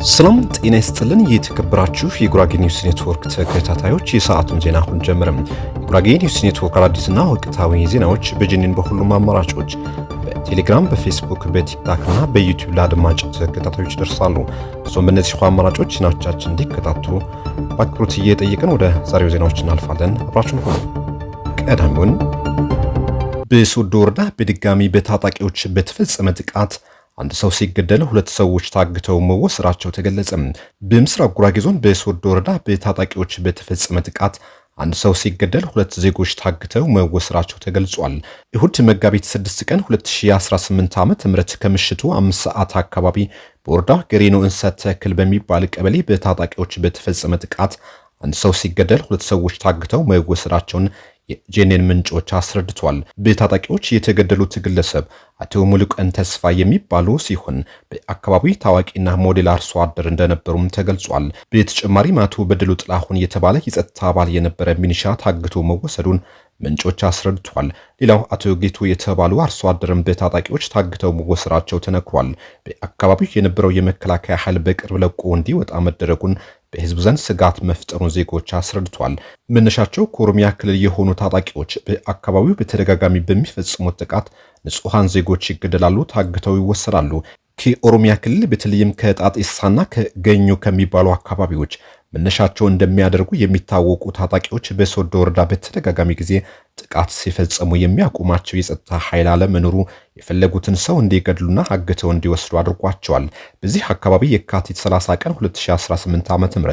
ሰላም ጤና ይስጥልን። የተከበራችሁ የጉራጌ ኒውስ ኔትወርክ ተከታታዮች የሰዓቱን ዜና አሁን ጀመረም። የጉራጌ ኒውስ ኔትወርክ አዲስና ወቅታዊ ዜናዎች በጅኒን በሁሉም አማራጮች በቴሌግራም፣ በፌስቡክ፣ በቲክታክ እና በዩቲዩብ ለአድማጭ ተከታታዮች ይደርሳሉ። እሱም በእነዚህ አማራጮች ዜናዎቻችን እንዲከታተሉ በአክብሮት እየጠየቅን ወደ ዛሬው ዜናዎች እናልፋለን። አብራችሁን ሁኑ። ቀዳሚውን በሶዶ ወረዳ በድጋሚ በታጣቂዎች በተፈጸመ ጥቃት አንድ ሰው ሲገደል ሁለት ሰዎች ታግተው መወሰዳቸው ተገለጸ። በምስራቅ ጉራጌ ዞን በሶዶ ወረዳ በታጣቂዎች በተፈጸመ ጥቃት አንድ ሰው ሲገደል ሁለት ዜጎች ታግተው መወሰዳቸው ተገልጿል። እሁድ መጋቢት 6 ቀን 2018 ዓ.ም ከምሽቱ 5 ሰዓት አካባቢ በወረዳ ገሬኖ እንሰት ተክል በሚባል ቀበሌ በታጣቂዎች በተፈጸመ ጥቃት አንድ ሰው ሲገደል ሁለት ሰዎች ታግተው መወሰዳቸውን የጄኔን ምንጮች አስረድቷል። በታጣቂዎች የተገደሉት ግለሰብ አቶ ሙሉቀን ተስፋ የሚባሉ ሲሆን በአካባቢው ታዋቂና ሞዴል አርሶ አደር እንደነበሩም ተገልጿል። በተጨማሪም አቶ በድሉ ጥላሁን የተባለ የጸጥታ አባል የነበረ ሚኒሻ ታግቶ መወሰዱን ምንጮች አስረድቷል። ሌላው አቶ ጌቱ የተባሉ አርሶ አደርም በታጣቂዎች ታግተው መወሰዳቸው ተነግሯል። በአካባቢው የነበረው የመከላከያ ኃይል በቅርብ ለቆ እንዲወጣ መደረጉን በህዝብ ዘንድ ስጋት መፍጠሩን ዜጎች አስረድቷል። መነሻቸው ከኦሮሚያ ክልል የሆኑ ታጣቂዎች በአካባቢው በተደጋጋሚ በሚፈጽሙት ጥቃት ንጹሃን ዜጎች ይገደላሉ፣ ታግተው ይወሰዳሉ። ከኦሮሚያ ክልል በተለይም ከጣጤሳና ከገኙ ከሚባሉ አካባቢዎች መነሻቸው እንደሚያደርጉ የሚታወቁ ታጣቂዎች በሶዶ ወረዳ በተደጋጋሚ ጊዜ ጥቃት ሲፈጸሙ የሚያቆማቸው የጸጥታ ኃይል አለመኖሩ የፈለጉትን ሰው እንዲገድሉና አግተው እንዲወስዱ አድርጓቸዋል። በዚህ አካባቢ የካቲት 30 ቀን 2018 ዓ.ም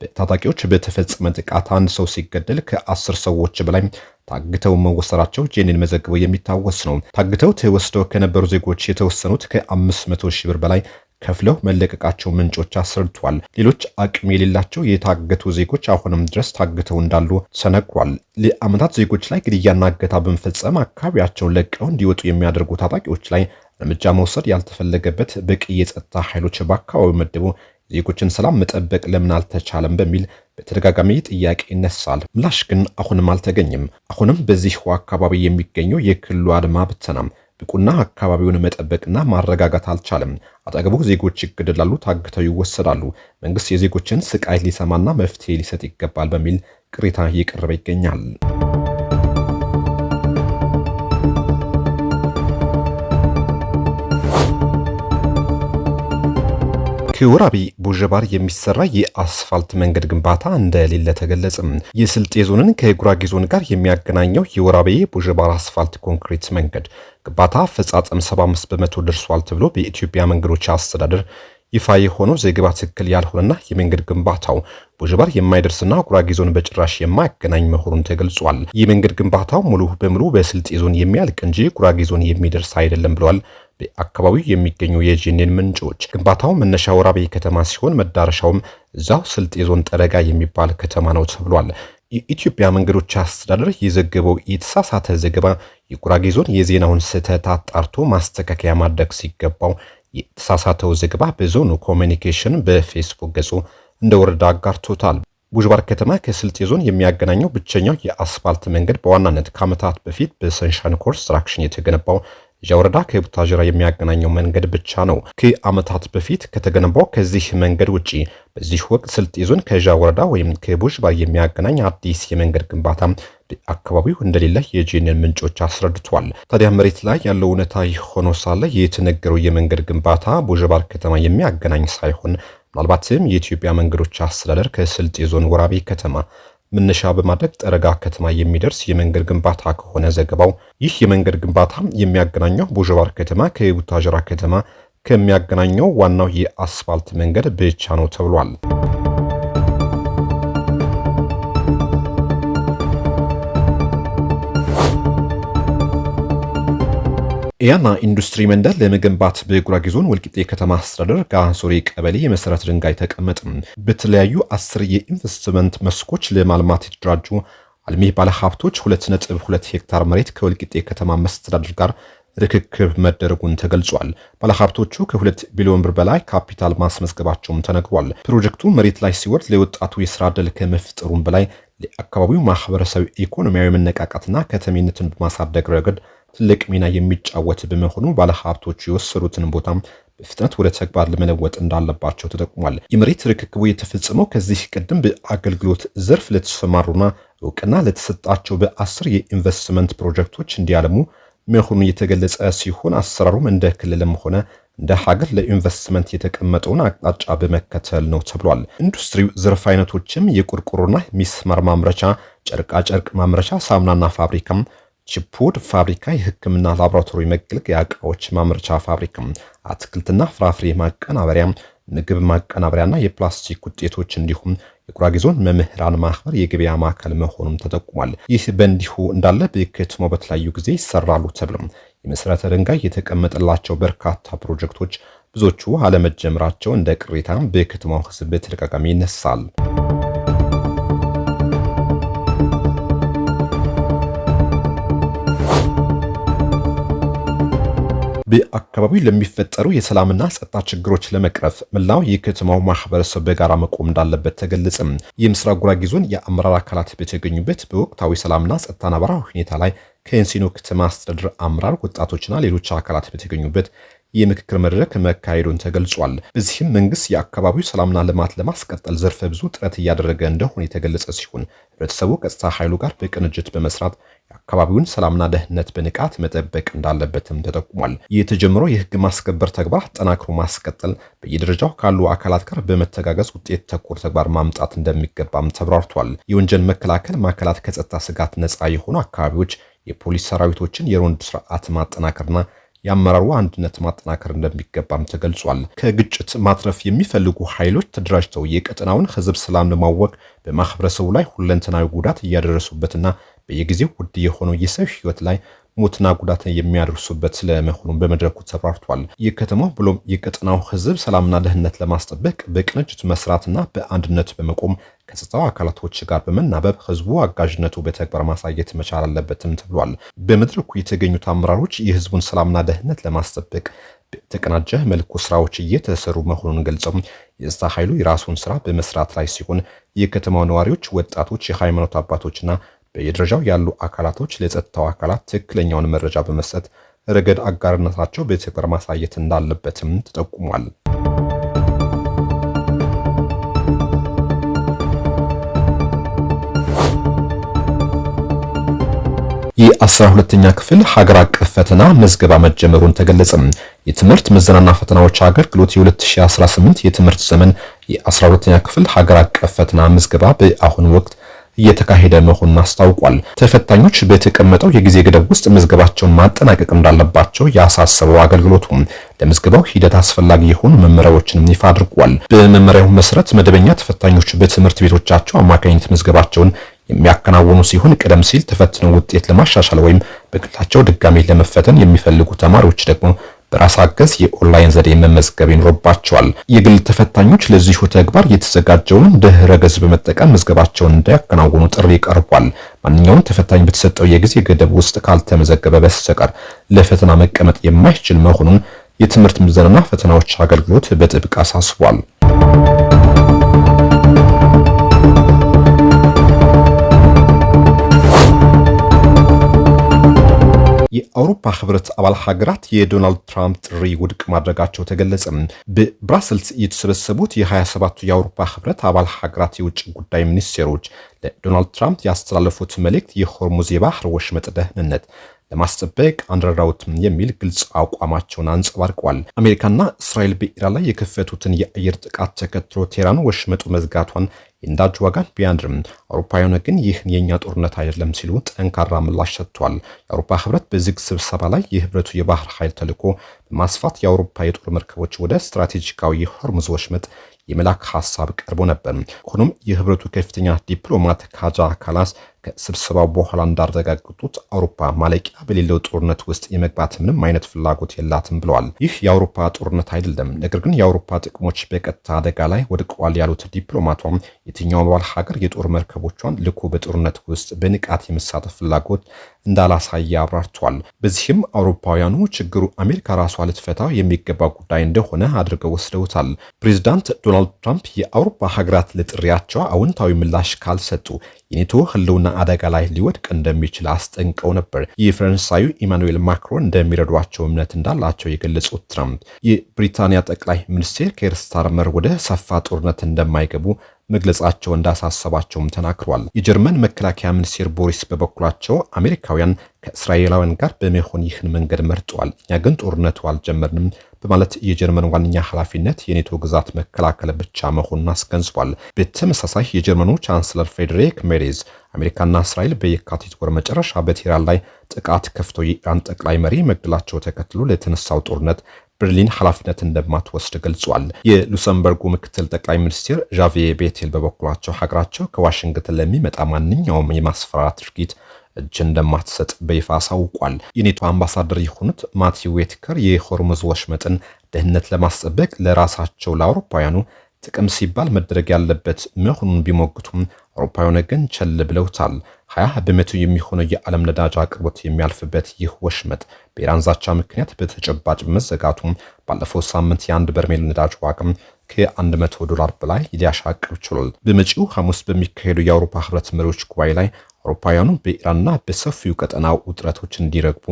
በታጣቂዎች በተፈጸመ ጥቃት አንድ ሰው ሲገደል ከ10 ሰዎች በላይ ታግተው መወሰዳቸው ጄኔን መዘግበው የሚታወስ ነው። ታግተው ተወስደው ከነበሩ ዜጎች የተወሰኑት ከ500 ሺህ ብር በላይ ከፍለው መለቀቃቸው ምንጮች አስረድቷል። ሌሎች አቅም የሌላቸው የታገቱ ዜጎች አሁንም ድረስ ታግተው እንዳሉ ተነግሯል። ለዓመታት ዜጎች ላይ ግድያና እገታ በመፈጸም አካባቢያቸውን ለቀው እንዲወጡ የሚያደርጉ ታጣቂዎች ላይ እርምጃ መውሰድ ያልተፈለገበት በቂ የጸጥታ ኃይሎች በአካባቢው መድቦ ዜጎችን ሰላም መጠበቅ ለምን አልተቻለም በሚል በተደጋጋሚ ጥያቄ ይነሳል። ምላሽ ግን አሁንም አልተገኘም። አሁንም በዚህ አካባቢ የሚገኘው የክልሉ አድማ ብተናም ብቁና አካባቢውን መጠበቅና ማረጋጋት አልቻለም። አጠገቡ ዜጎች ይገደላሉ፣ ታግተው ይወሰዳሉ። መንግስት የዜጎችን ስቃይ ሊሰማና መፍትሄ ሊሰጥ ይገባል በሚል ቅሬታ እየቀረበ ይገኛል። ከወራቤ ቡዥባር የሚሰራ የአስፋልት መንገድ ግንባታ እንደሌለ ተገለጸ። የስልጤ ዞንን ከጉራጌ ዞን ጋር የሚያገናኘው የወራቤ ቡዥባር አስፋልት ኮንክሪት መንገድ ግንባታ አፈጻጸም 75 በመቶ ደርሷል ተብሎ በኢትዮጵያ መንገዶች አስተዳደር ይፋ የሆነው ዘገባ ትክክል ያልሆነና የመንገድ ግንባታው ቡዥባር የማይደርስና ጉራጌ ዞን በጭራሽ የማያገናኝ መሆኑን ተገልጿል። የመንገድ ግንባታው ሙሉ በሙሉ በስልጤ ዞን የሚያልቅ እንጂ ጉራጌ ዞን የሚደርስ አይደለም ብለዋል በአካባቢው የሚገኙ የጄኔን ምንጮች። ግንባታው መነሻ ወራቤ ከተማ ሲሆን መዳረሻውም እዛው ስልጤ ዞን ጠረጋ የሚባል ከተማ ነው ተብሏል። የኢትዮጵያ መንገዶች አስተዳደር የዘገበው የተሳሳተ ዘገባ የጉራጌ ዞን የዜናውን ስህተት አጣርቶ ማስተካከያ ማድረግ ሲገባው የተሳሳተው ዘገባ በዞኑ ኮሚኒኬሽን በፌስቡክ ገጹ እንደወረዳ አጋርቶታል። ቡዥባር ከተማ ከስልጤ ዞን የሚያገናኘው ብቸኛው የአስፋልት መንገድ በዋናነት ከዓመታት በፊት በሰንሻይን ኮንስትራክሽን የተገነባው ጃወረዳ ከቡታጅራ የሚያገናኘው መንገድ ብቻ ነው። ከዓመታት በፊት ከተገነባው ከዚህ መንገድ ውጪ በዚህ ወቅት ስልጤ ዞን ከጃወረዳ ወይም ከቡዥባር የሚያገናኝ አዲስ የመንገድ ግንባታ በአካባቢው እንደሌለ የጄኔን ምንጮች አስረድቷል። ታዲያ መሬት ላይ ያለው እውነታ ሆኖ ሳለ የተነገረው የመንገድ ግንባታ ቡዥባር ከተማ የሚያገናኝ ሳይሆን ምናልባትም የኢትዮጵያ መንገዶች አስተዳደር ከስልጤ ዞን ወራቤ ከተማ መነሻ በማድረግ ጠረጋ ከተማ የሚደርስ የመንገድ ግንባታ ከሆነ ዘገባው ይህ የመንገድ ግንባታ የሚያገናኘው ቡዥባር ከተማ ከቡታጅራ ከተማ ከሚያገናኘው ዋናው የአስፋልት መንገድ ብቻ ነው ተብሏል። ኢያና ኢንዱስትሪ መንደር ለመገንባት በጉራጌ ዞን ወልቂጤ ከተማ አስተዳደር ጋንሶሬ ቀበሌ የመሰረት ድንጋይ ተቀመጠ። በተለያዩ 10 የኢንቨስትመንት መስኮች ለማልማት የተደራጁ አልሚ ባለሀብቶች 2.2 ሄክታር መሬት ከወልቂጤ ከተማ መስተዳድር ጋር ርክክብ መደረጉን ተገልጿል። ባለሀብቶቹ ከ2 ቢሊዮን ብር በላይ ካፒታል ማስመዝገባቸውም ተነግሯል። ፕሮጀክቱ መሬት ላይ ሲወርድ ለወጣቱ የስራ ዕድል ከመፍጠሩም በላይ ለአካባቢው ማህበረሰብ ኢኮኖሚያዊ መነቃቃትና ከተሜነትን በማሳደግ ረገድ ትልቅ ሚና የሚጫወት በመሆኑ ባለሀብቶቹ የወሰዱትን ቦታ በፍጥነት ወደ ተግባር ለመለወጥ እንዳለባቸው ተጠቁሟል። የመሬት ርክክቡ የተፈጸመው ከዚህ ቀደም በአገልግሎት ዘርፍ ለተሰማሩና እውቅና ለተሰጣቸው በ10 የኢንቨስትመንት ፕሮጀክቶች እንዲያለሙ መሆኑን የተገለጸ ሲሆን አሰራሩም እንደ ክልልም ሆነ እንደ ሀገር ለኢንቨስትመንት የተቀመጠውን አቅጣጫ በመከተል ነው ተብሏል። ኢንዱስትሪው ዘርፍ አይነቶችም የቆርቆሮና ሚስማር ማምረቻ፣ ጨርቃ ጨርቅ ማምረቻ፣ ሳሙናና ፋብሪካም፣ ቺፑድ ፋብሪካ፣ የሕክምና ላቦራቶሪ መገልገያ ዕቃዎች ማምረቻ ፋብሪካ፣ አትክልትና ፍራፍሬ ማቀናበሪያ፣ ምግብ ማቀናበሪያና የፕላስቲክ ውጤቶች እንዲሁም የጉራጌ ዞን መምህራን ማህበር የገበያ ማዕከል መሆኑም ተጠቁሟል። ይህ በእንዲሁ እንዳለ በከተማው በተለያዩ ጊዜ ይሰራሉ ተብሎም የመሰረተ ድንጋይ የተቀመጠላቸው በርካታ ፕሮጀክቶች ብዙዎቹ አለመጀመራቸው እንደ ቅሬታ በከተማው ህዝብ በተደጋጋሚ ይነሳል። በአካባቢው ለሚፈጠሩ የሰላምና ጸጥታ ችግሮች ለመቅረፍ መላው የከተማው ማህበረሰብ በጋራ መቆም እንዳለበት ተገለጸ። የምስራቅ ጉራጌ ዞን የአመራር አካላት በተገኙበት በወቅታዊ ሰላምና ጸጥታ ነባራዊ ሁኔታ ላይ ከኢንሲኖ ከተማ አስተዳደር አመራር፣ ወጣቶችና ሌሎች አካላት በተገኙበት የምክክር መድረክ መካሄዱን ተገልጿል። በዚህም መንግስት የአካባቢው ሰላምና ልማት ለማስቀጠል ዘርፈ ብዙ ጥረት እያደረገ እንደሆነ የተገለጸ ሲሆን ህብረተሰቡ ከጸጥታ ኃይሉ ጋር በቅንጅት በመስራት የአካባቢውን ሰላምና ደህንነት በንቃት መጠበቅ እንዳለበትም ተጠቁሟል። የተጀመረው የህግ ማስከበር ተግባር አጠናክሮ ማስቀጠል በየደረጃው ካሉ አካላት ጋር በመተጋገዝ ውጤት ተኮር ተግባር ማምጣት እንደሚገባም ተብራርቷል። የወንጀል መከላከል ማዕከላት ከጸጥታ ስጋት ነፃ የሆኑ አካባቢዎች የፖሊስ ሰራዊቶችን የሮንድ ስርዓት ማጠናከርና የአመራሩ አንድነት ማጠናከር እንደሚገባም ተገልጿል። ከግጭት ማትረፍ የሚፈልጉ ኃይሎች ተደራጅተው የቀጠናውን ህዝብ ሰላም ለማወክ በማህበረሰቡ ላይ ሁለንተናዊ ጉዳት እያደረሱበትና በየጊዜው ውድ የሆነው የሰው ህይወት ላይ ሞትና ጉዳት የሚያደርሱበት ስለመሆኑ በመድረኩ ተብራርቷል። የከተማው ብሎም የቀጠናው ህዝብ ሰላምና ደህንነት ለማስጠበቅ በቅንጅት መስራትና በአንድነት በመቆም ከጸጥታው አካላቶች ጋር በመናበብ ህዝቡ አጋዥነቱ በተግባር ማሳየት መቻል አለበትም ተብሏል። በመድረኩ የተገኙት አመራሮች የህዝቡን ሰላምና ደህንነት ለማስጠበቅ በተቀናጀ መልኩ ስራዎች እየተሰሩ መሆኑን ገልጸው የጸጥታ ኃይሉ የራሱን ስራ በመስራት ላይ ሲሆን የከተማው ነዋሪዎች፣ ወጣቶች፣ የሃይማኖት አባቶችና በየደረጃው ያሉ አካላቶች ለጸጥታው አካላት ትክክለኛውን መረጃ በመስጠት ረገድ አጋርነታቸው በተግባር ማሳየት እንዳለበትም ተጠቁሟል። የ12ኛ ክፍል ሀገር አቀፍ ፈተና ምዝገባ መጀመሩን ተገለጸ። የትምህርት ምዘናና ፈተናዎች አገልግሎት የ2018 የትምህርት ዘመን የ12ኛ ክፍል ሀገር አቀፍ ፈተና ምዝገባ በአሁኑ ወቅት እየተካሄደ መሆኑን አስታውቋል። ተፈታኞች በተቀመጠው የጊዜ ገደብ ውስጥ ምዝገባቸውን ማጠናቀቅ እንዳለባቸው ያሳሰበው አገልግሎቱ ለምዝገባው ሂደት አስፈላጊ የሆኑ መመሪያዎችን ይፋ አድርጓል። በመመሪያው መሰረት መደበኛ ተፈታኞች በትምህርት ቤቶቻቸው አማካኝነት ምዝገባቸውን የሚያከናውኑ ሲሆን ቀደም ሲል ተፈትነው ውጤት ለማሻሻል ወይም በግላቸው ድጋሚ ለመፈተን የሚፈልጉ ተማሪዎች ደግሞ በራስ አገዝ የኦንላይን ዘዴ መመዝገብ ይኖርባቸዋል። የግል ተፈታኞች ለዚሁ ተግባር የተዘጋጀውን ድህረ ገጽ በመጠቀም ምዝገባቸውን እንዲያከናውኑ ጥሪ ቀርቧል። ማንኛውም ተፈታኝ በተሰጠው የጊዜ ገደብ ውስጥ ካልተመዘገበ በስተቀር ለፈተና መቀመጥ የማይችል መሆኑን የትምህርት ምዘናና ፈተናዎች አገልግሎት በጥብቅ አሳስቧል። የአውሮፓ ህብረት አባል ሀገራት የዶናልድ ትራምፕ ጥሪ ውድቅ ማድረጋቸው ተገለጸ። በብራሰልስ የተሰበሰቡት የ27ቱ የአውሮፓ ህብረት አባል ሀገራት የውጭ ጉዳይ ሚኒስቴሮች ለዶናልድ ትራምፕ ያስተላለፉት መልእክት የሆርሙዝ የባህር ወሽመጥ ደህንነት ለማስጠበቅ አንረዳውትም የሚል ግልጽ አቋማቸውን አንጸባርቀዋል። አሜሪካና እስራኤል በኢራን ላይ የከፈቱትን የአየር ጥቃት ተከትሎ ቴህራን ወሽመጡ መዝጋቷን የነዳጅ ዋጋን ቢያንድርም አውሮፓውያኑ ግን ይህን የኛ ጦርነት አይደለም ሲሉ ጠንካራ ምላሽ ሰጥቷል። የአውሮፓ ህብረት በዝግ ስብሰባ ላይ የህብረቱ የባህር ኃይል ተልዕኮ በማስፋት የአውሮፓ የጦር መርከቦች ወደ ስትራቴጂካዊ የሆርሙዝ ወሽመጥ የመላክ ሐሳብ ቀርቦ ነበር። ሆኖም የህብረቱ ከፍተኛ ዲፕሎማት ካጃ ካላስ ከስብሰባው በኋላ እንዳረጋገጡት አውሮፓ ማለቂያ በሌለው ጦርነት ውስጥ የመግባት ምንም አይነት ፍላጎት የላትም ብለዋል። ይህ የአውሮፓ ጦርነት አይደለም፣ ነገር ግን የአውሮፓ ጥቅሞች በቀጥታ አደጋ ላይ ወድቀዋል ያሉት ዲፕሎማቷም የትኛውም አባል ሀገር የጦር መርከቦቿን ልኮ በጦርነት ውስጥ በንቃት የመሳተፍ ፍላጎት እንዳላሳየ አብራርቷል። በዚህም አውሮፓውያኑ ችግሩ አሜሪካ ራሷ ልትፈታው የሚገባ ጉዳይ እንደሆነ አድርገው ወስደውታል። ፕሬዚዳንት ዶናልድ ትራምፕ የአውሮፓ ሀገራት ለጥሪያቸው አዎንታዊ ምላሽ ካልሰጡ የኔቶ ህልውና አደጋ ላይ ሊወድቅ እንደሚችል አስጠንቀው ነበር። የፈረንሳዩ ኢማኑኤል ማክሮን እንደሚረዷቸው እምነት እንዳላቸው የገለጹት ትራምፕ የብሪታንያ ጠቅላይ ሚኒስትር ኬር ስታርመር ወደ ሰፋ ጦርነት እንደማይገቡ መግለጻቸው እንዳሳሰባቸውም ተናግረዋል። የጀርመን መከላከያ ሚኒስትር ቦሪስ በበኩላቸው አሜሪካውያን ከእስራኤላውያን ጋር በመሆን ይህን መንገድ መርጠዋል፣ እኛ ግን ጦርነቱ አልጀመርንም በማለት የጀርመን ዋነኛ ኃላፊነት የኔቶ ግዛት መከላከል ብቻ መሆኑን አስገንዝቧል። በተመሳሳይ የጀርመኑ ቻንስለር ፍሬድሪክ ሜርዝ አሜሪካና እስራኤል በየካቲት ወር መጨረሻ በቴህራን ላይ ጥቃት ከፍተው የኢራን ጠቅላይ መሪ መግደላቸው ተከትሎ ለተነሳው ጦርነት በርሊን ኃላፊነት እንደማትወስድ ገልጿል። የሉክሰምበርጉ ምክትል ጠቅላይ ሚኒስትር ዣቪዬር ቤቴል በበኩላቸው ሀገራቸው ከዋሽንግተን ለሚመጣ ማንኛውም የማስፈራራት ድርጊት እጅ እንደማትሰጥ በይፋ አሳውቋል። የኔቶ አምባሳደር የሆኑት ማቲው ዌትከር የሆርሙዝ ወሽመጥን ደህንነት ለማስጠበቅ ለራሳቸው ለአውሮፓውያኑ ጥቅም ሲባል መደረግ ያለበት መሆኑን ቢሞግቱም አውሮፓውያኑ ግን ቸል ብለውታል። 20 በመቶ የሚሆነው የዓለም ነዳጅ አቅርቦት የሚያልፍበት ይህ ወሽመጥ በኢራን ዛቻ ምክንያት በተጨባጭ መዘጋቱ ባለፈው ሳምንት የአንድ በርሜል ነዳጅ ዋጋም ከ$100 በላይ ሊያሻቅብ ችሏል። በመጪው ሐሙስ በሚካሄዱ የአውሮፓ ህብረት መሪዎች ጉባኤ ላይ አውሮፓውያኑ በኢራንና በሰፊው ቀጠናው ውጥረቶች እንዲረግቡ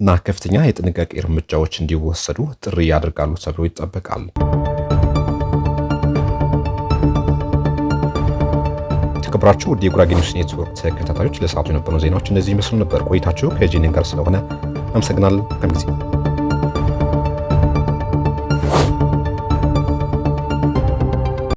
እና ከፍተኛ የጥንቃቄ እርምጃዎች እንዲወሰዱ ጥሪ ያደርጋሉ ተብሎ ይጠበቃል። የተከበራችሁ ወደ የጉራጌ ኒውስ ኔትወርክ ተከታታዮች ለሰዓቱ የነበሩ ዜናዎች እነዚህ ይመስሉ ነበር። ቆይታችሁ ከጂኒን ጋር ስለሆነ አመሰግናለሁ።